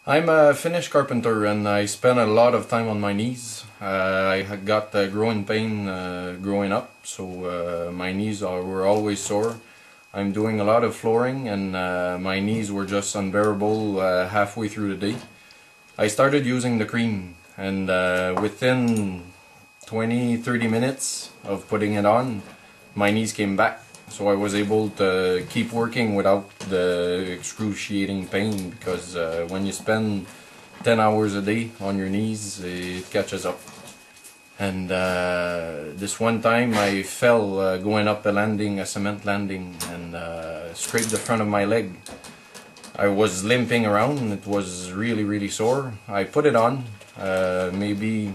I'm a Finnish carpenter and I spend a lot of time on my knees. I had got growing pain growing up, so my knees were always sore. I'm doing a lot of flooring and my knees were just unbearable halfway through the day. I started using the cream and within 20-30 minutes of putting it on, my knees came back. So I was able to keep working without the excruciating pain, because when you spend 10 hours a day on your knees, it catches up. And this one time I fell going up a cement landing, and scraped the front of my leg. I was limping around, it was really sore. I put it on, maybe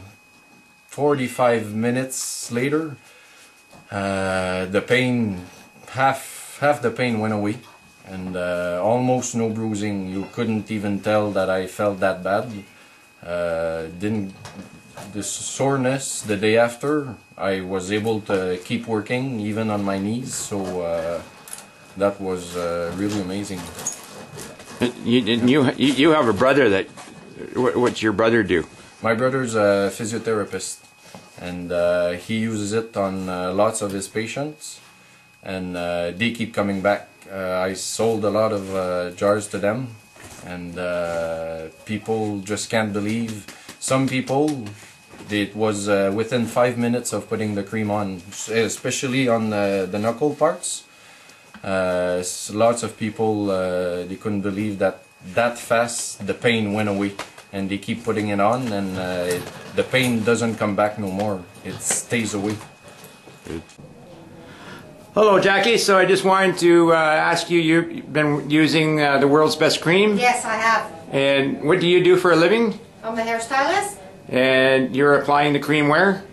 45 minutes later, the pain, half the pain went away, and almost no bruising. You couldn't even tell that I felt that bad. The soreness the day after, I was able to keep working even on my knees, so that was really amazing. You have a brother that, what's your brother do? My brother's a physiotherapist, and he uses it on lots of his patients, and they keep coming back. I sold a lot of jars to them, and people just can't believe. Some people, it was within 5 minutes of putting the cream on, especially on the knuckle parts. Lots of people, they couldn't believe that fast the pain went away, and they keep putting it on, and the pain doesn't come back no more. It stays away. Good. Hello, Jackie. So I just wanted to ask you, you've been using the world's best cream? Yes, I have. And what do you do for a living? I'm a hairstylist. And you're applying the cream where?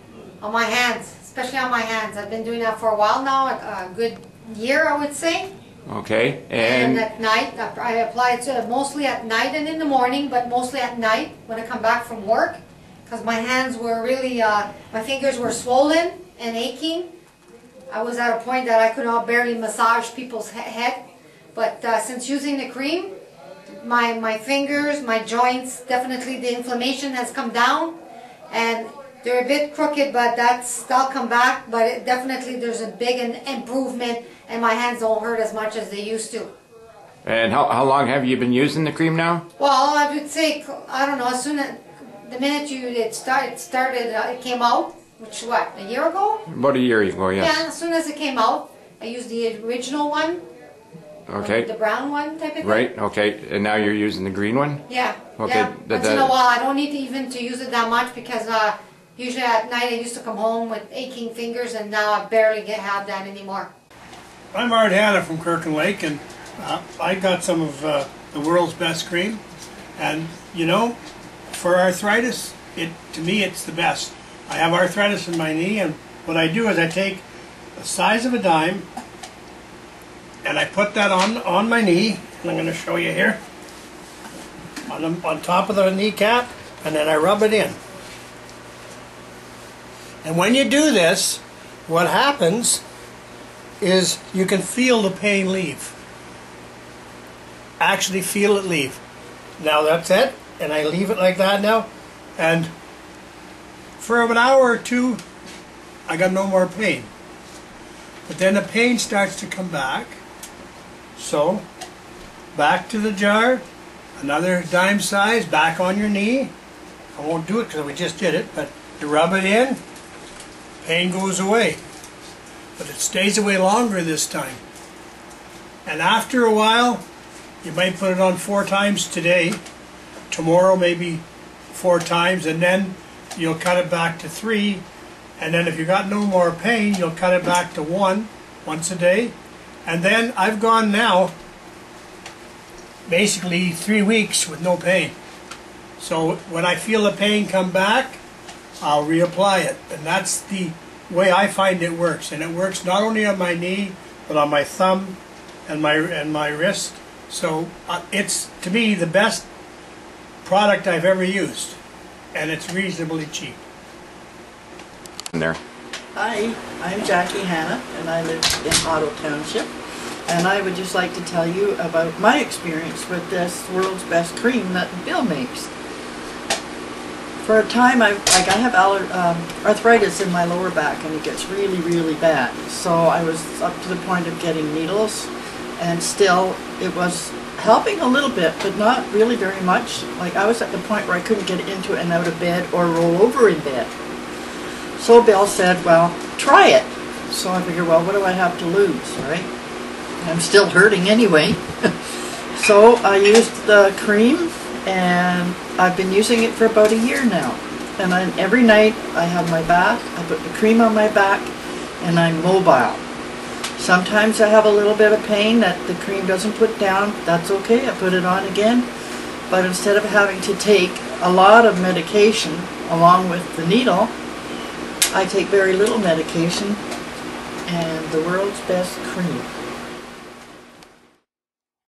On my hands, especially on my hands. I've been doing that for a while now, a good year, I would say. Okay. And at night, I apply it mostly at night and in the morning, but mostly at night when I come back from work, because my hands were really, my fingers were swollen and aching. I was at a point that I could not barely massage people's head, but since using the cream, my fingers, my joints, definitely the inflammation has come down, and they're a bit crooked, but that'll come back, but definitely there's a big improvement, and my hands don't hurt as much as they used to. And how long have you been using the cream now? Well, I would say, I don't know, as soon as the minute it came out, which what, a year ago? About a year ago, yes. Yeah, as soon as it came out, I used the original one. Okay. The brown one type of thing. Right, okay. And now you're using the green one? Yeah. Okay. Yeah. Once in a while, I don't need to use it that much, because usually at night I used to come home with aching fingers, and now I barely have that anymore. I'm Art Hannah from Kirkland Lake, and I got some of the world's best cream. And you know, for arthritis, to me it's the best. I have arthritis in my knee, and what I do is I take the size of a dime and I put that on my knee, and I'm going to show you here, on top of the kneecap, and then I rub it in. And when you do this, what happens is you can feel the pain leave. Actually feel it leave. Now that's it, and I leave it like that now, and for an hour or two I got no more pain. But then the pain starts to come back. So back to the jar, another dime size, back on your knee. I won't do it because we just did it, but you rub it in, pain goes away. But it stays away longer this time. And after a while, you might put it on 4 times today, tomorrow maybe 4 times, and then you'll cut it back to 3, and then if you got no more pain, you'll cut it back to 1 once a day. And then I've gone now basically 3 weeks with no pain. So when I feel the pain come back, I'll reapply it, and that's the way I find it works. And it works not only on my knee, but on my thumb and my wrist. So it's, to me, the best product I've ever used, and it's reasonably cheap. There. Hi, I'm Jackie Hannah, and I live in Otto Township. and I would just like to tell you about my experience with this World's Best Cream that Bill makes. For a time, I have arthritis in my lower back, and it gets really, really bad. So I was up to the point of getting needles, and still it was helping a little bit, but not really very much. Like, I was at the point where I couldn't get into and out of bed or roll over in bed. So Bill said, well, try it. So I figured, well, what do I have to lose, right? I'm still hurting anyway. So I used the cream, and I've been using it for about a year now. And every night I have my bath, I put the cream on my back, and I'm mobile. Sometimes I have a little bit of pain that the cream doesn't put down. That's okay, I put it on again. But instead of having to take a lot of medication along with the needle, I take very little medication and the World's Best Cream.